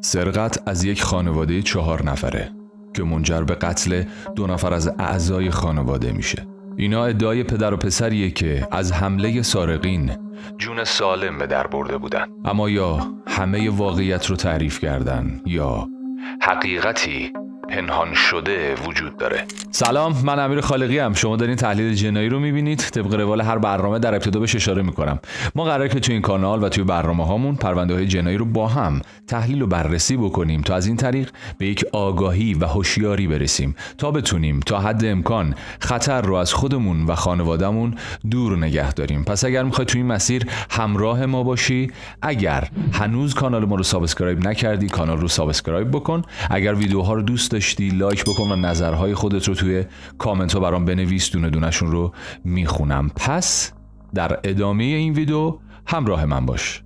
سرقت از یک خانواده 4 نفره که منجر به قتل 2 نفر از اعضای خانواده میشه. اینا ادعای پدر و پسریه که از حمله سارقین جون سالم به در برده بودن، اما یا همه واقعیت رو تعریف کردن یا حقیقتی پنهان شده وجود داره. سلام، من امیر خالقی ام. شما دارین تحلیل جنایی رو میبینید. طبق روال هر برنامه در ابتدا بهش اشاره میکنم. ما قراره که توی این کانال و توی برنامه هامون پرونده های جنایی رو با هم تحلیل و بررسی بکنیم تا از این طریق به یک آگاهی و هوشیاری برسیم تا بتونیم تا حد امکان خطر رو از خودمون و خانوادهمون دور نگه داریم. پس اگر میخوای توی این مسیر همراه ما باشی، اگر هنوز کانال ما رو سابسکرایب نکردی، کانال رو سابسکرایب بکن. اگر ویدیوها رو دوست داشتی لایک بکن و نظرهای خودت رو توی کامنت ها برام بنویس، دونه دونه‌شون رو میخونم. پس در ادامه این ویدیو همراه من باش.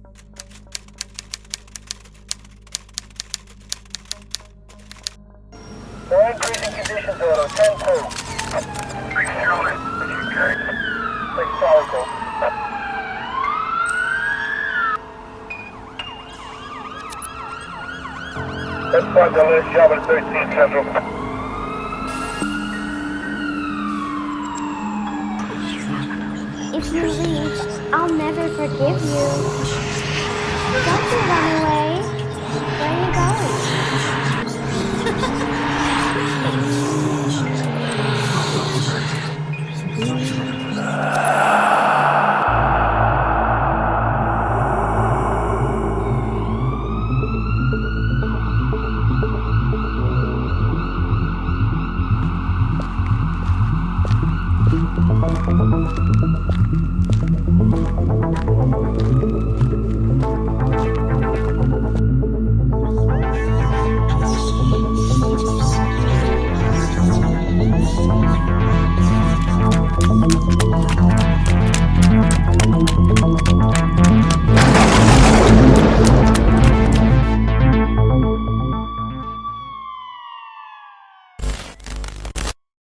If you leave, I'll never forgive you. Don't you run away. Where are you going?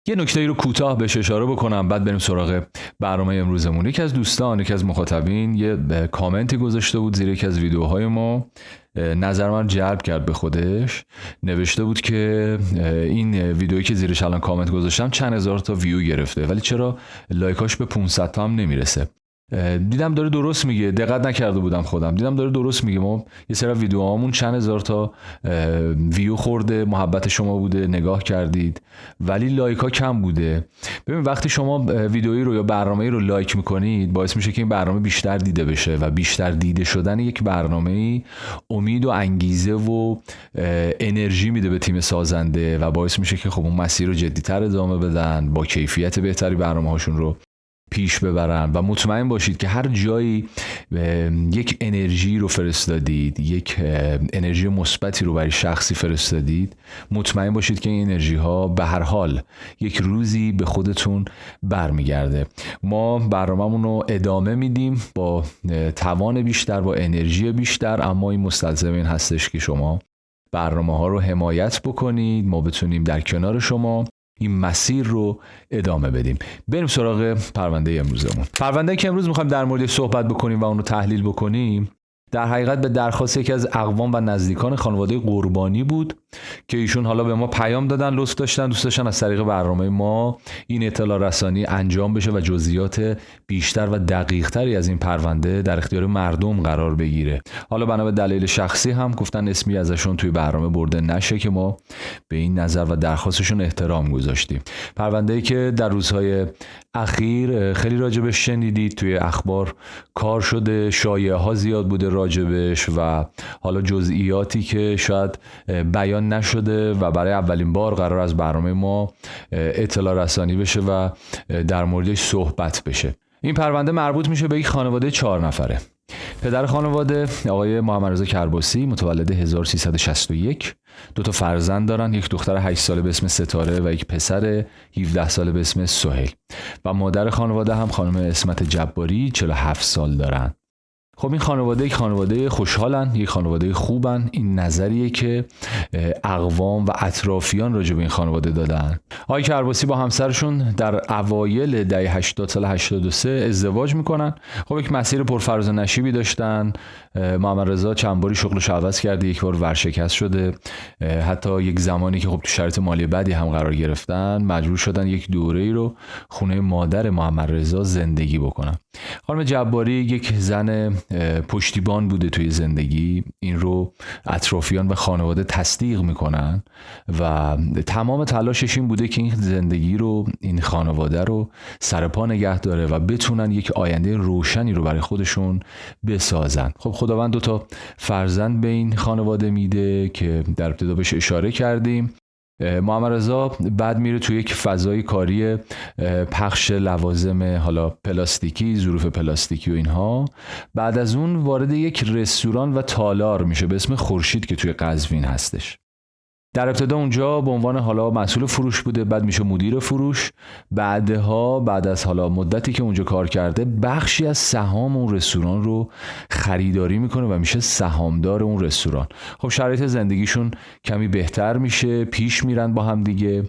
یه نکته رو کوتاه بهش اشاره بکنم، بعد بریم سراغ برنامه امروزمون. یکی از دوستان، یکی از مخاطبین یه کامنتی گذاشته بود زیر یکی از ویدیوهای ما، نظر من جلب کرد به خودش. نوشته بود که این ویدیویی که زیرش الان کامنت گذاشتم چند هزار تا ویو گرفته ولی چرا لایکاش به 500 تا هم نمیرسه. دیدم داره درست میگه، دقت نکرده بودم خودم، دیدم داره درست میگه. ما یه سری ویدیوهامون چند هزار تا ویو خورده، محبت شما بوده، نگاه کردید، ولی لایک ها کم بوده. ببین وقتی شما ویدیویی رو یا برنامه‌ای رو لایک میکنید باعث میشه که این برنامه بیشتر دیده بشه و بیشتر دیده شدن یک برنامه‌ای امید و انگیزه و انرژی میده به تیم سازنده و باعث میشه که خب اون مسیر رو جدی‌تر ادامه بدن، با کیفیت بهتری برنامه‌هاشون رو پیش ببرن. و مطمئن باشید که هر جایی یک انرژی رو فرستادید، یک انرژی مثبتی رو برای شخصی فرستادید، مطمئن باشید که این انرژی ها به هر حال یک روزی به خودتون برمیگرده. ما برنامه‌مون رو ادامه میدیم با توان بیشتر، با انرژی بیشتر، اما این مستلزم این هستش که شما برنامه ها رو حمایت بکنید، ما بتونیم در کنار شما این مسیر رو ادامه بدیم. بریم سراغ پرونده امروزمون. پرونده که امروز میخوایم در موردش صحبت بکنیم و اون رو تحلیل بکنیم در حقیقت به درخواست یکی از اقوام و نزدیکان خانواده قربانی بود که ایشون حالا به ما پیام دادن، لطف داشتن، دوست داشتن از طریق برنامه ما این اطلاع رسانی انجام بشه و جزئیات بیشتر و دقیق تری از این پرونده در اختیار مردم قرار بگیره. حالا بنا به دلیل شخصی هم گفتن اسمی ازشون توی برنامه برده نشه که ما به این نظر و درخواستشون احترام گذاشتیم. پرونده‌ای که در روزهای اخیر خیلی راجبش شنیدید، توی اخبار کار شده، شایعه ها زیاد بوده راجبش و حالا جزئیاتی که شاید بیان نشده و برای اولین بار قرار از برنامه ما اطلاع رسانی بشه و در موردش صحبت بشه. این پرونده مربوط میشه به یک خانواده 4 نفره. پدر خانواده آقای محمد رضا کرباسی متولد 1361، 2 تا فرزند دارن، یک دختر 8 ساله به اسم ستاره و یک پسر 17 ساله به اسم سهیل. و مادر خانواده هم خانم اسمت جباری 47 سال دارن. خب این خانواده یک خانواده خوشحالن، یک خانواده خوبن. این نظریه که اقوام و اطرافیان راجع به این خانواده دادن. آقای کرباسی با همسرشون در اوایل دهه 80 سال 83 ازدواج میکنن. خب یک مسیر پرفراز و نشیبی داشتن. محمد رضا چند باری شغلش عوض کرده، یک بار ورشکست شده، حتی یک زمانی که خب تو شرایط مالی بدی هم قرار گرفتن مجبور شدن یک دوره‌ای رو خونه مادر محمد رضا زندگی بکنن. خانم جباری یک زن پشتیبان بوده توی زندگی، این رو اطرافیان و خانواده تصدیق میکنن و تمام تلاشش این بوده که این زندگی رو، این خانواده رو سر پا نگه داره و بتونن یک آینده روشنی رو برای خودشون بسازن. خب خداوند 2 فرزند به این خانواده میده که در ابتدا بهش اشاره کردیم. محمد رضا بعد میره توی یک فضای کاری پخش لوازم حالا پلاستیکی، ظروف پلاستیکی و اینها. بعد از اون وارد یک رستوران و تالار میشه به اسم خورشید که توی قزوین هستش. در ابتدا اونجا به عنوان حالا مسئول فروش بوده، بعد میشه مدیر فروش. بعد از حالا مدتی که اونجا کار کرده بخشی از سهام اون رستوران رو خریداری میکنه و میشه سهامدار اون رستوران. خب شرایط زندگیشون کمی بهتر میشه، پیش میرن با هم دیگه.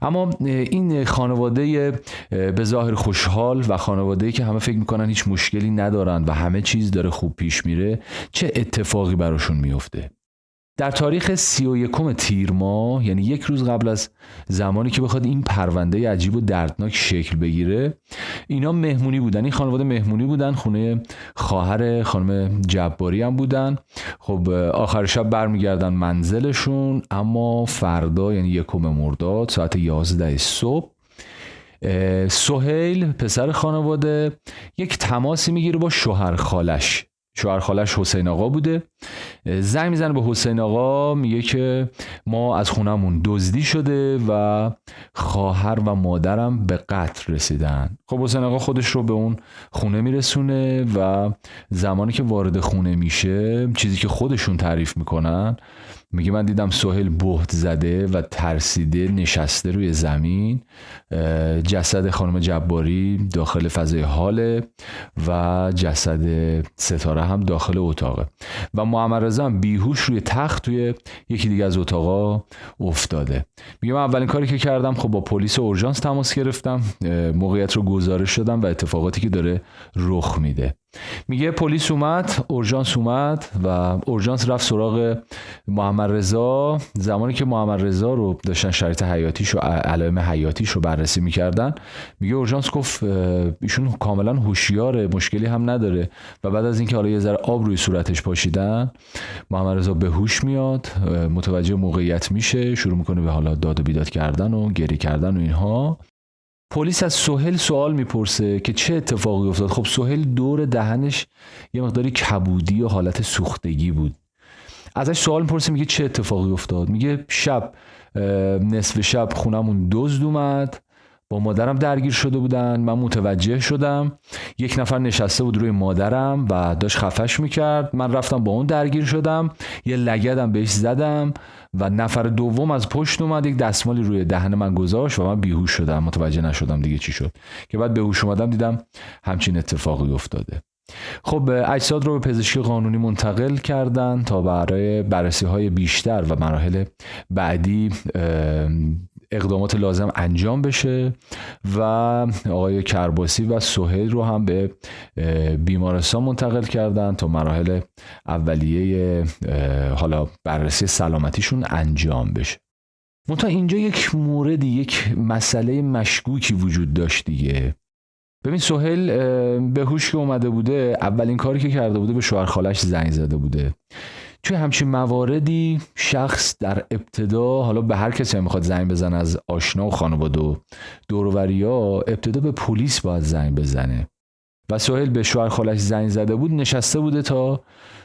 اما این خانواده به ظاهر خوشحال و خانواده‌ای که همه فکر میکنن هیچ مشکلی ندارن و همه چیز داره خوب پیش میره، چه اتفاقی براشون میفته؟ در تاریخ 31 تیر ماه، یعنی یک روز قبل از زمانی که بخواد این پرونده عجیب و دردناک شکل بگیره، اینا مهمونی بودن. این خانواده مهمونی بودن، خونه خواهر خانم جباری هم بودن. خب آخر شب برمیگردن منزلشون، اما فردا یعنی 1 مرداد ساعت 11 صبح سهیل پسر خانواده یک تماسی میگیره با شوهر خالش حسین آقا بوده. زنگ میزنه به حسین آقا، میگه که ما از خونمون دزدی شده و خواهر و مادرم به قتل رسیدن. خب حسین آقا خودش رو به اون خونه میرسونه و زمانی که وارد خونه میشه، چیزی که خودشون تعریف میکنن، میگه من دیدم سهیل بهت زده و ترسیده نشسته روی زمین. جسد خانم جباری داخل فضای حاله و جسد ستاره هم داخل اتاقه و محمد رضا هم بیهوش روی تخت توی یکی دیگه از اتاقا افتاده. میگه من اولین کاری که کردم خب با پلیس اورژانس تماس گرفتم، موقعیت رو گزارش دادم و اتفاقاتی که داره رخ میده. میگه پلیس اومد، اورژانس اومد و اورژانس رفت سراغ محمد رضا. زمانی که محمد رضا رو داشتن شرایط حیاتیش و علائم حیاتیش رو بررسی میکردن، میگه اورژانس گفت ایشون کاملا هوشیاره، مشکلی هم نداره. و بعد از اینکه حالا یه ذره آب روی صورتش پاشیدن، محمد رضا به هوش میاد، متوجه موقعیت میشه، شروع میکنه به حالا داد و بیداد کردن و گریه کردن و اینها. پلیس از سهیل سوال میپرسه که چه اتفاقی افتاد. خب سهیل دور دهنش یه مقداری کبودی و حالت سوختگی بود. ازش سوال میپرسه، میگه چه اتفاقی افتاد؟ میگه شب نصف شب خونمون دزد اومد، با مادرم درگیر شده بودن، من متوجه شدم، یک نفر نشسته بود روی مادرم و داشت خفش میکرد، من رفتم با اون درگیر شدم، یه لگدم بهش زدم و نفر دوم از پشت اومد یک دستمالی روی دهن من گذاشت و من بیهوش شدم، متوجه نشدم دیگه چی شد. که بعد به هوش اومدم دیدم همچین اتفاقی افتاده. خب اجساد رو به پزشکی قانونی منتقل کردن تا برای بررسی‌های بیشتر و مراحل بعدی اقدامات لازم انجام بشه و آقای کرباسی و سهیل رو هم به بیمارستان منتقل کردن تا مراحل اولیه حالا بررسی سلامتیشون انجام بشه. منتها اینجا یک موردی، یک مسئله مشکوکی وجود داشت دیگه. ببین سهیل به هوش که اومده بوده، اولین کاری که کرده بوده به شوهر خالش زنگ زده بوده. توی همچین مواردی شخص در ابتدا، حالا به هر کسی میخواد زنگ بزنه از آشنا و خانواده و دور و بریا، ابتدا به پلیس باید زنگ بزنه و سهیل به شوهر خالش زنگ زده بود، نشسته بوده تا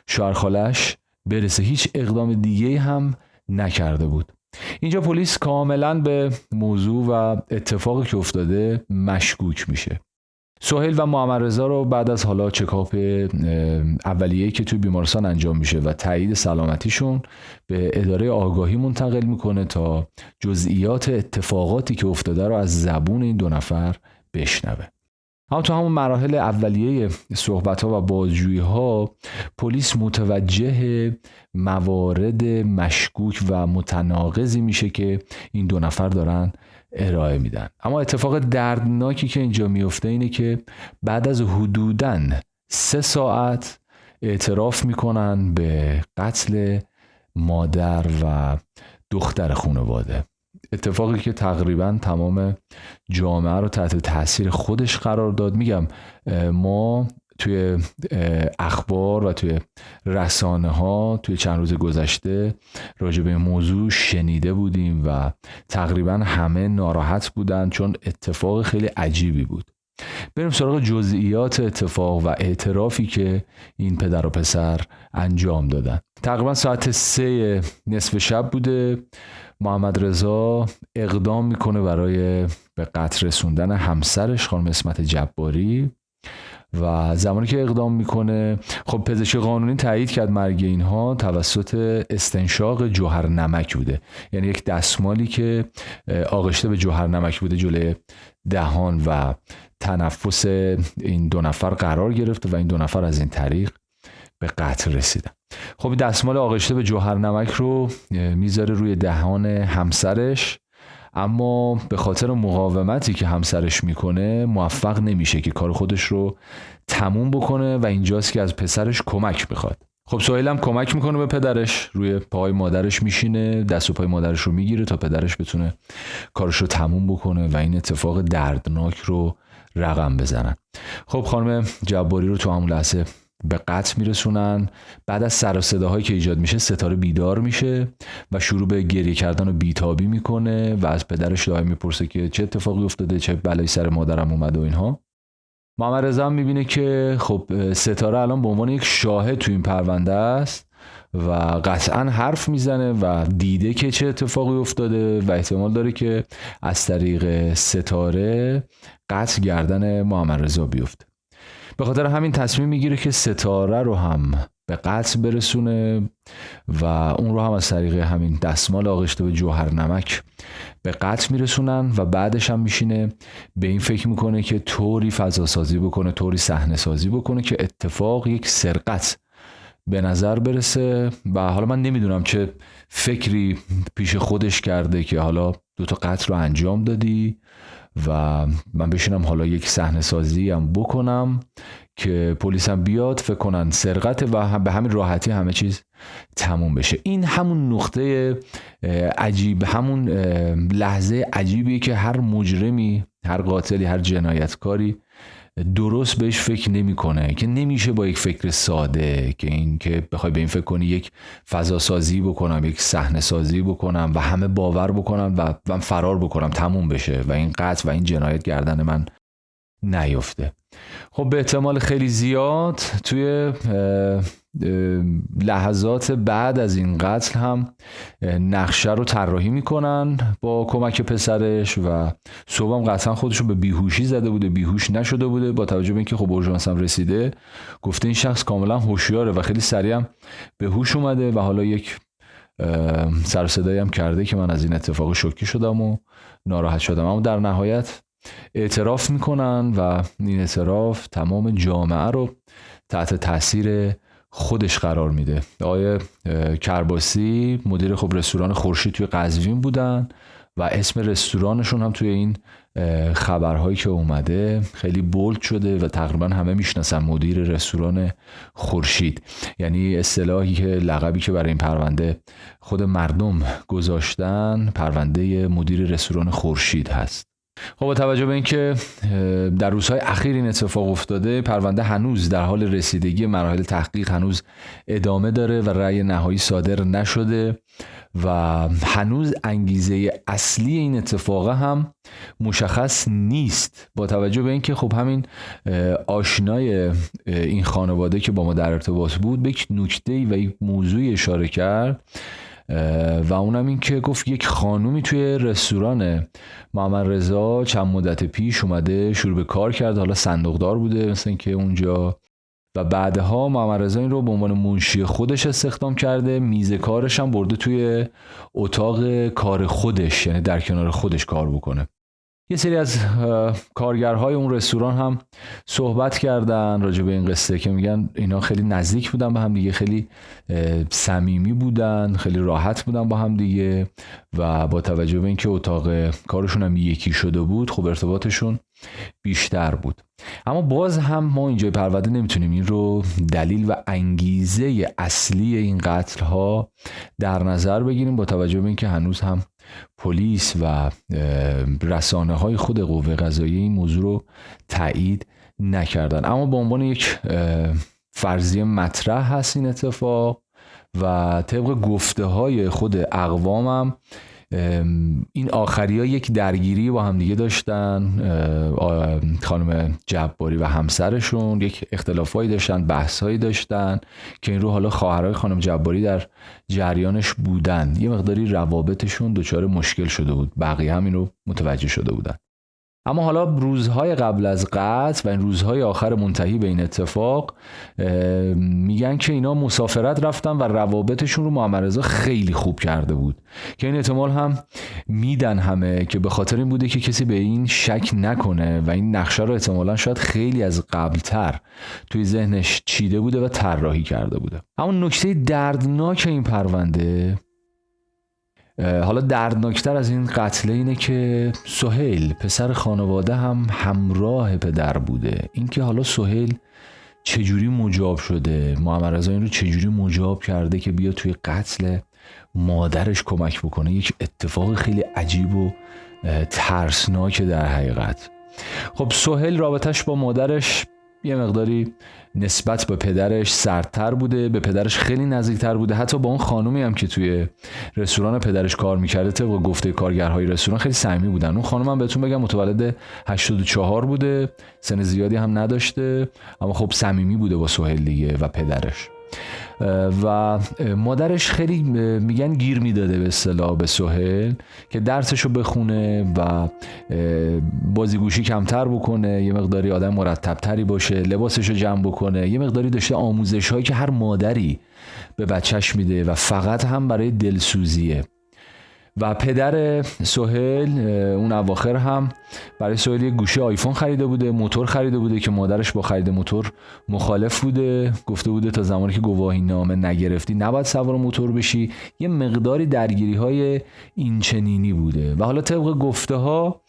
شوهر خالش برسه، هیچ اقدام دیگه هم نکرده بود. اینجا پلیس کاملا به موضوع و اتفاقی که افتاده مشکوک میشه. سهیل و محمد رضا رو بعد از حالا چکاپ اولیه‌ای که توی بیمارستان انجام میشه و تایید سلامتیشون به اداره آگاهی منتقل میکنه تا جزئیات اتفاقاتی که افتاده رو از زبون این 2 نفر بشنوه. اما تو همون مراحل اولیه صحبت‌ها و بازجویی‌ها پلیس متوجه موارد مشکوک و متناقضی میشه که این 2 نفر دارن ارائه میدن. اما اتفاق دردناکی که اینجا میفته اینه که بعد از حدوداً 3 ساعت اعتراف میکنن به قتل مادر و دختر خانواده. اتفاقی که تقریبا تمام جامعه رو تحت تاثیر خودش قرار داد. میگم ما توی اخبار و توی رسانه ها توی چند روز گذشته راجع به این موضوع شنیده بودیم و تقریبا همه ناراحت بودن چون اتفاق خیلی عجیبی بود. بریم سراغ جزئیات اتفاق و اعترافی که این پدر و پسر انجام دادن. تقریبا ساعت 3 نصف شب بوده. محمد رضا اقدام میکنه برای به قتل رسوندن همسرش خانم اسمت جباری و زمانی که اقدام میکنه خب پزشک قانونی تایید کرد مرگ اینها توسط استنشاق جوهر نمک بوده، یعنی یک دستمالی که آغشته به جوهر نمک بوده جلوی دهان و تنفس این 2 نفر قرار گرفته و این 2 نفر از این طریق به قتل رسیدن. خب دستمال آغشته به جوهر نمک رو میذاره روی دهان همسرش، اما به خاطر مقاومتی که همسرش میکنه موفق نمیشه که کار خودش رو تموم بکنه و اینجاست که از پسرش کمک بخواد. خب سهیل هم کمک میکنه به پدرش، روی پای مادرش میشینه، دست و پای مادرش رو میگیره تا پدرش بتونه کارش رو تموم بکنه و این اتفاق دردناک رو رقم بزنن. خب خانم جباری رو تو همون لحظه به قتل میرسونن. بعد از سر و صداهایی که ایجاد میشه ستاره بیدار میشه و شروع به گریه کردن و بیتابی میکنه و از پدرش دائم میپرسه که چه اتفاقی افتاده، چه بلایی سر مادرم اومده و اینها. محمد رضا میبینه که خب ستاره الان به عنوان یک شاهد تو این پرونده است و قطعا حرف میزنه و دیده که چه اتفاقی افتاده و احتمال داره که از طریق ستاره قتل گردن محمد رضا بیفته. به خاطر همین تصمیم میگیره که ستاره رو هم به قتل برسونه و اون رو هم از طریق همین دستمال آغشته به جوهر نمک به قتل میرسونن و بعدش هم میشینه به این فکر میکنه که طوری فضا سازی بکنه، طوری صحنه سازی بکنه که اتفاق یک سرقت به نظر برسه. و حالا من نمیدونم چه فکری پیش خودش کرده که حالا 2 تا قتل رو انجام دادی و من بشینم حالا یک صحنه سازی هم بکنم که پلیس هم بیاد فکر کنن سرقت و به همین راحتی همه چیز تموم بشه. این همون نقطه عجیب، همون لحظه عجیبیه که هر مجرمی، هر قاتلی، هر جنایتکاری درست بهش فکر نمیکنه که نمیشه با یک فکر ساده که این که بخوای به این فکر کنی یک فضا سازی بکنم، یک صحنه سازی بکنم و همه باور بکنم و من فرار بکنم تموم بشه و این قتل و این جنایت گردن من نیفته. خب به احتمال خیلی زیاد توی لحظات بعد از این قتل هم نقشه رو طراحی میکنن با کمک پسرش و صبح هم قطعا خودش رو به بیهوشی زده بوده، بیهوش نشده بوده. با توجه به اینکه خب اورژانس هم رسیده گفته این شخص کاملا هوشیاره و خیلی سریع هم به هوش اومده و حالا یک سر و صدایی هم کرده که من از این اتفاق شوکه شدم و ناراحت شدم. اما در نهایت اعتراف میکنن و این اعتراف تمام جامعه رو تحت تاثیر خودش قرار میده. آقای کرباسی مدیر خب رستوران خورشید توی قزوین بودن و اسم رستورانشون هم توی این خبرهایی که اومده خیلی بولد شده و تقریبا همه میشناسن مدیر رستوران خورشید، یعنی اصطلاحی که لقبی که برای این پرونده خود مردم گذاشتن پرونده مدیر رستوران خورشید هست. خب با توجه به اینکه در روزهای اخیر این اتفاق افتاده، پرونده هنوز در حال رسیدگی مراحل تحقیق هنوز ادامه داره و رأی نهایی صادر نشده و هنوز انگیزه اصلی این اتفاق هم مشخص نیست. با توجه به اینکه خب همین آشنای این خانواده که با ما در ارتباط بود به یک نکته‌ای و یک موضوعی اشاره کرد و اونم این که گفت یک خانومی توی رستوران محمد رضا چند مدت پیش اومده شروع به کار کرد، حالا صندوقدار بوده مثل این که اونجا، و بعدها محمد رضا این رو به عنوان منشی خودش استخدام کرده، میز کارش هم برده توی اتاق کار خودش، یعنی در کنار خودش کار بکنه. یه سری از کارگرهای اون رستوران هم صحبت کردن راجع به این قصه که میگن اینا خیلی نزدیک بودن با هم دیگه، خیلی صمیمی بودن، خیلی راحت بودن با هم دیگه و با توجه به اینکه اتاق کارشون هم یکی شده بود خب ارتباطشون بیشتر بود. اما باز هم ما اینجای پرونده نمیتونیم این رو دلیل و انگیزه اصلی این قتل ها در نظر بگیریم با توجه به اینکه هنوز هم پلیس و رسانه های خود قوه قضاییه این موضوع رو تایید نکردن. اما به عنوان یک فرضیه مطرح هست این اتفاق و طبق گفته های خود اقوامم این آخری ها یک درگیری با هم دیگه داشتن، خانم جباری و همسرشون یک اختلافایی داشتن، بحثایی داشتن که این رو حالا خواهرای خانم جباری در جریانش بودن، یه مقداری روابطشون دچار مشکل شده بود، بقیه هم این رو متوجه شده بودن. اما حالا روزهای قبل از قتل و این روزهای آخر منتهی به این اتفاق میگن که اینا مسافرت رفتن و روابطشون رو محمد رضا خیلی خوب کرده بود که این احتمال هم میدن همه که به خاطر این بوده که کسی به این شک نکنه و این نقشه رو احتمالا شاید خیلی از قبلتر توی ذهنش چیده بوده و طراحی کرده بوده. اما نکته دردناک این پرونده، حالا دردناکتر از این قتل اینه که سهیل پسر خانواده هم همراه پدر بوده. اینکه حالا سهیل چجوری مجاب شده، محمد رضا این رو چجوری مجاب کرده که بیا توی قتل مادرش کمک بکنه، یک اتفاق خیلی عجیب و ترسناک در حقیقت. خب سهیل رابطش با مادرش یه مقداری نسبت به پدرش سردتر بوده، به پدرش خیلی نزدیکتر بوده، حتی با اون خانومی هم که توی رستوران پدرش کار میکرده طبق گفته کارگرهای رستوران خیلی صمیمی بودن. اون خانم هم بهتون بگم متولد 84 بوده، سن زیادی هم نداشته، اما خب صمیمی بوده با سهیل دیگه و پدرش و مادرش خیلی میگن گیر میداده به اصطلاح به سهیل که درسشو بخونه و بازیگوشی کمتر بکنه، یه مقداری آدم مرتبتری باشه، لباسشو جمع بکنه، یه مقداری داشته آموزش هایی که هر مادری به بچهش میده و فقط هم برای دلسوزیه. و پدر سهیل اون اواخر هم برای سهیل یه گوشی آیفون خریده بوده، موتور خریده بوده که مادرش با خرید موتور مخالف بوده، گفته بوده تا زمانی که گواهی نامه نگرفتی نباید سوار موتور بشی. یه مقداری درگیری های این چنینی بوده و حالا طبق گفته ها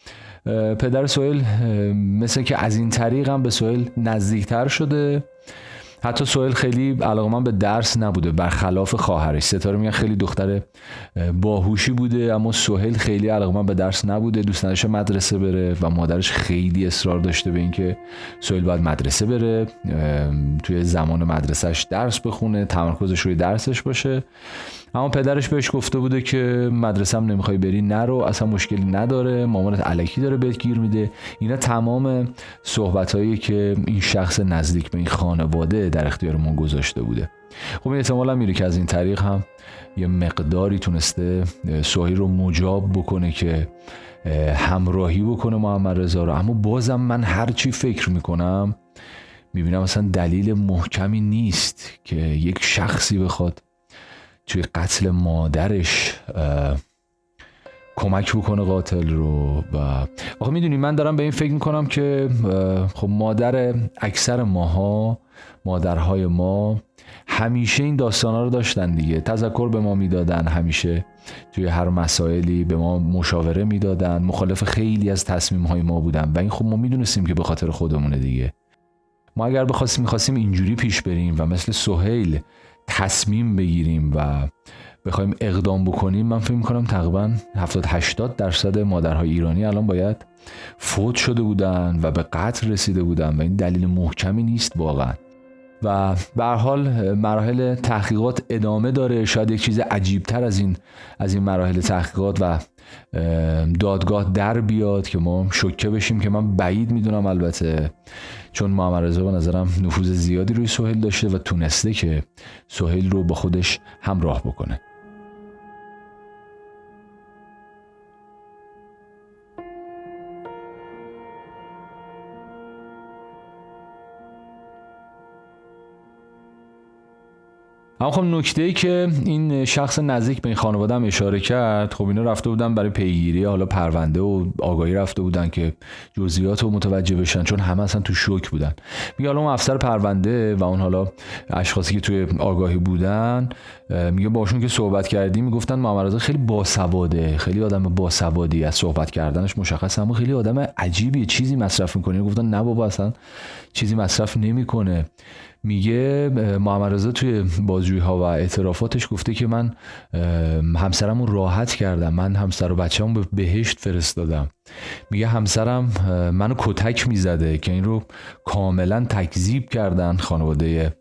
پدر سهیل مثل که از این طریق هم به سهیل نزدیکتر شده. حتی سهیل خیلی علاقه‌مند به درس نبوده، برخلاف خواهرش. ستاره میگن خیلی دختر باهوشی بوده اما سهیل خیلی علاقه‌مند به درس نبوده، دوست نداشته مدرسه بره و مادرش خیلی اصرار داشته به اینکه سهیل باید مدرسه بره، توی زمان مدرسهش درس بخونه، تمرکزش روی درسش باشه. اما پدرش بهش گفته بوده که مدرسه هم نمیخوای بری نرو، اصلا مشکلی نداره، مامانت الکی داره بهت گیر میده. اینا تمام صحبتایی که این شخص نزدیک به این خانواده در اختیار ما گذاشته بوده. خب این احتمالا میره که از این طریق هم یه مقداری تونسته سهیل رو مجاب بکنه که همراهی بکنه محمد رضا رو. اما بازم من هر چی فکر میکنم میبینم اصلا دلیل محکمی نیست که یک شخصی بخواد توی قتل مادرش کمک بکنه قاتل رو. و آخه میدونی من دارم به این فکر میکنم که خب مادر اکثر ماها، مادرهای ما همیشه این داستانا رو داشتن دیگه، تذکر به ما میدادن، همیشه توی هر مسائلی به ما مشاوره میدادن، مخالف خیلی از تصمیم‌های ما بودن و این خب ما میدونستیم که به خاطر خودمونه دیگه. ما اگر میخواستیم اینجوری پیش بریم و مثل سهیل تصمیم بگیریم و بخوایم اقدام بکنیم، من فکر میکنم تقریبا 70-80% مادرهای ایرانی الان باید فوت شده بودن و به قتل رسیده بودن و این دلیل محکمی نیست واقعا. و به هر حال مراحل تحقیقات ادامه داره، شاید یک چیز عجیبتر از این مراحل تحقیقات و دادگاه در بیاد که ما شوکه بشیم، که من بعید میدونم البته، چون محمد رضا به نظرم نفوذ زیادی روی سهیل داشته و تونسته که سهیل رو با خودش همراه بکنه. اما خب نکته‌ای که این شخص نزدیک به این خانواده هم اشاره کرد، خب اینا رفته بودن برای پیگیری حالا پرونده و آگاهی رفته بودن که جزئیات رو متوجه بشن، چون همه اصلا تو شوک بودن. میگه حالا اون افسر پرونده و اون حالا اشخاصی که توی آگاهی بودن، میگه باشون که صحبت کردیم میگفتن محمد رضا خیلی باسواده، خیلی آدم باسوادی، از صحبت کردنش مشخصه، اما خیلی آدم عجیبیه، چیزی مصرف میکنه. گفتن نه بابا اصلا چیزی مصرف نمیکنه. میگه محمد رضا توی بازجویی ها و اعترافاتش گفته که من همسرمو راحت کردم، من همسر و بچه‌مو به بهشت فرستادم. میگه همسرم منو کتک میزده، که این رو کاملا تکذیب کردن خانواده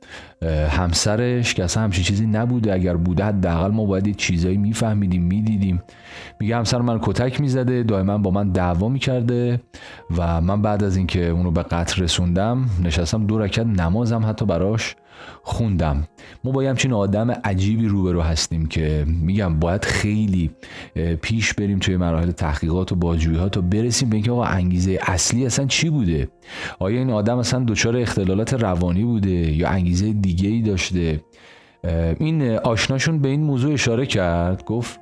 همسرش که اصلا همچین چیزی نبوده، اگر بوده حداقل ما باید چیزایی میفهمیدیم میدیدیم. میگه همسر منو کتک میزده، دائما با من دعوا میکرده و من بعد از اینکه اونو به قتل رسوندم نشستم 2 رکعت نمازم حتی براش خوندم. ما با همچین آدم عجیبی روبرو هستیم که میگم باید خیلی پیش بریم توی مراحل تحقیقات و بازجویی‌ها تا برسیم به اینکه آقا انگیزه اصلی اصلا چی بوده. آیا این آدم اصلا دچار اختلالات روانی بوده یا انگیزه دیگه‌ای داشته؟ این آشناشون به این موضوع اشاره کرد، گفت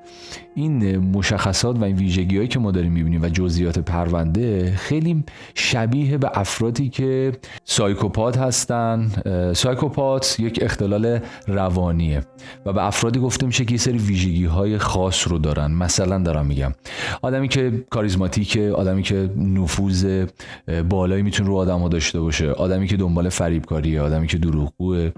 این مشخصات و این ویژگی‌هایی که ما داریم می‌بینیم و جزئیات پرونده خیلی شبیه به افرادی که سایکوپات هستن. سایکوپات یک اختلال روانیه و به افرادی گفته میشه که یه سری ویژگی‌های خاص رو دارن. مثلا دارم میگم آدمی که کاریزماتیکه، آدمی که نفوذ بالایی میتونه رو آدم‌ها داشته باشه، آدمی که دنبال فریبکاریه، آدمی که دروغگوه،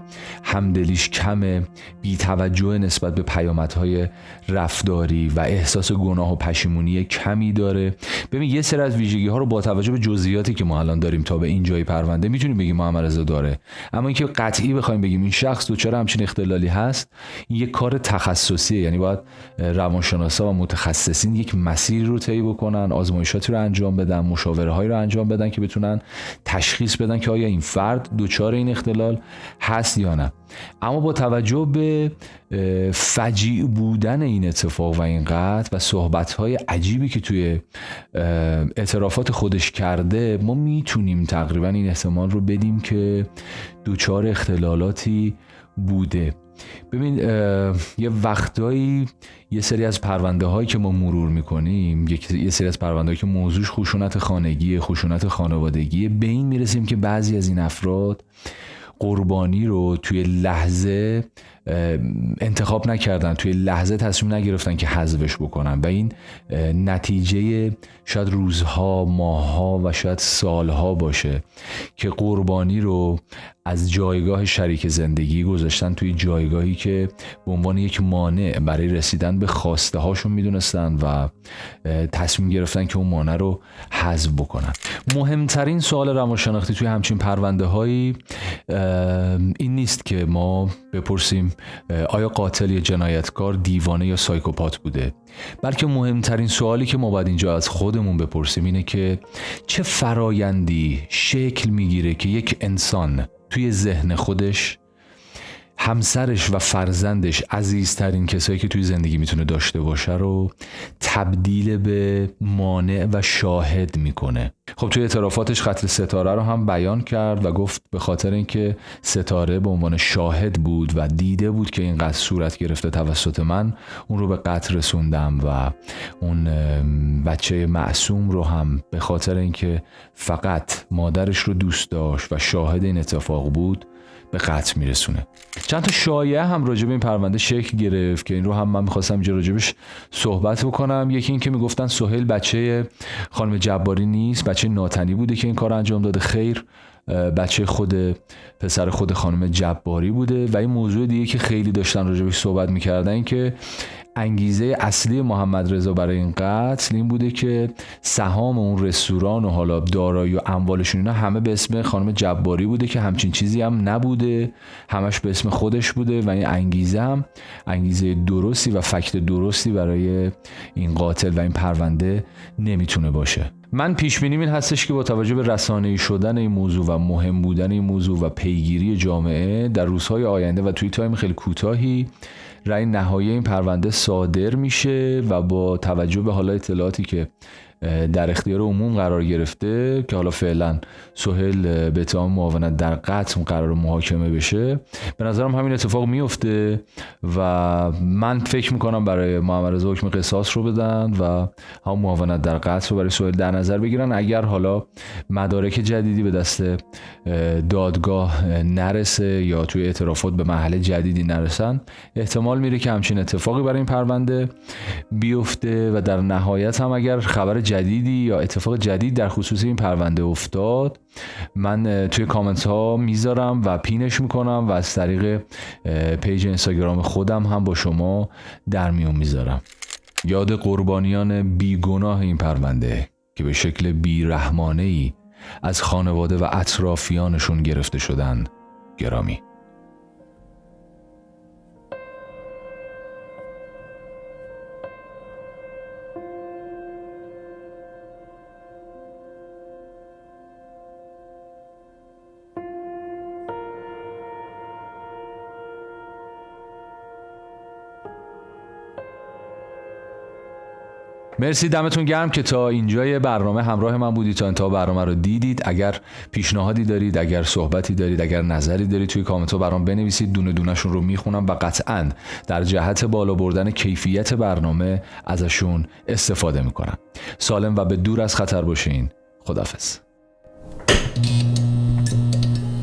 همدلیش کمه، بی‌توجه نسبت به پیامدهای رفتاری و احساس گناه و پشیمونی کمی داره. ببین یه سری از ویژگی ها رو با توجه به جزئیاتی که ما الان داریم تا به این جای پرونده میتونیم بگیم محمد رضا داره، اما اینکه قطعی بخوایم بگیم این شخص دچار همچین اختلالی هست، این یک کار تخصصیه. یعنی باید روانشناسا و متخصصین یک مسیر رو طی بکنن، آزمایشاتی رو انجام بدن، مشاوره‌هایی رو انجام بدن که بتونن تشخیص بدن که آیا این فرد دچار این اختلال هست یا نه. اما با توجه به فجیع بودن این اتفاق و این قتل و صحبت‌های عجیبی که توی اعترافات خودش کرده، ما میتونیم تقریبا این احتمال رو بدیم که دچار اختلالاتی بوده. ببین یه وقتایی یه سری از پرونده هایی که ما مرور میکنیم، یه سری از پرونده هایی که موضوعش خشونت خانگی، خشونت خانوادگی، به این میرسیم که بعضی از این افراد قربانی رو توی لحظه انتخاب نکردن، توی لحظه تصمیم نگرفتن که حذفش بکنن و این نتیجه شاید روزها، ماهها و شاید سالها باشه که قربانی رو از جایگاه شریک زندگی گذاشتن توی جایگاهی که به عنوان یک مانع برای رسیدن به خواسته هاشون میدونستن و تصمیم گرفتن که اون مانع رو حذف بکنن. مهمترین سوال روانشناختی توی همچین پرونده هایی این نیست که ما بپرسیم آیا قاتل یا جنایتکار دیوانه یا سایکوپات بوده، بلکه مهمترین سوالی که ما باید اینجا از خودمون بپرسیم اینه که چه فرایندی شکل میگیره که یک انسان توی ذهن خودش همسرش و فرزندش، عزیزترین کسایی که توی زندگی میتونه داشته باشه، رو تبدیل به مانع و شاهد میکنه. خب توی اعترافاتش قتل ستاره رو هم بیان کرد و گفت به خاطر اینکه ستاره به عنوان شاهد بود و دیده بود که این قتل صورت گرفته توسط من، اون رو به قتل رسوندم و اون بچه معصوم رو هم به خاطر اینکه فقط مادرش رو دوست داشت و شاهد این اتفاق بود به قتل میرسونه. چند تا شایعه هم راجع به این پرونده شکل گرفت که این رو هم من میخواستم اینجا راجبش صحبت بکنم. یکی این که میگفتن سهیل بچه خانم جباری نیست، بچه ناتنی بوده که این کار انجام داده. خیر، بچه پسر خود خانم جباری بوده. و این موضوع دیگه که خیلی داشتن راجبش صحبت میکردن این که انگیزه اصلی محمد رضا برای این قتل این بوده که سهام اون رستوران و حالا دارایی و اموالشون اینا همه به اسم خانم جباری بوده که همچین چیزی هم نبوده، همش به اسم خودش بوده و این انگیزه هم انگیزه درستی و فکت درستی برای این قاتل و این پرونده نمیتونه باشه. من پیش بینیم این هستش که با توجه به رسانه‌ای شدن این موضوع و مهم بودن این موضوع و پیگیری جامعه در روزهای آینده و توی تایم خیلی کوتاهی رأی نهایی این پرونده صادر میشه و با توجه به حالا اطلاعاتی که در اختیار عموم قرار گرفته که حالا فعلا سهیل به اتهام معاونت در قتل قرار محاکمه بشه، به نظرم همین اتفاق میفته و من فکر میکنم برای محمد رضا حکم قصاص رو بدن و هم معاونت در قتل رو برای سهیل در نظر بگیرن. اگر حالا مدارک جدیدی به دست دادگاه نرسه یا توی اعترافات به مرحله جدیدی نرسن، احتمال میره که همچین اتفاقی برای این پرونده بیفته و در نهایت هم اگر خبر جدیدی یا اتفاق جدید در خصوص این پرونده افتاد، من توی کامنت ها میذارم و پینش میکنم و از طریق پیج اینستاگرام خودم هم با شما در میون میذارم. یاد قربانیان بیگناه این پرونده که به شکل بیرحمانه‌ای از خانواده و اطرافیانشون گرفته شدن گرامی. مرسی، دمتون گرم که تا اینجای برنامه همراه من بودید، تا انتها برنامه رو دیدید. اگر پیشنهادی دارید، اگر صحبتی دارید، اگر نظری دارید، توی کامنت ها برام بنویسید. دونه دونه‌شون رو میخونم و قطعاً در جهت بالا بردن کیفیت برنامه ازشون استفاده میکنم. سالم و به دور از خطر باشین. خداحافظ.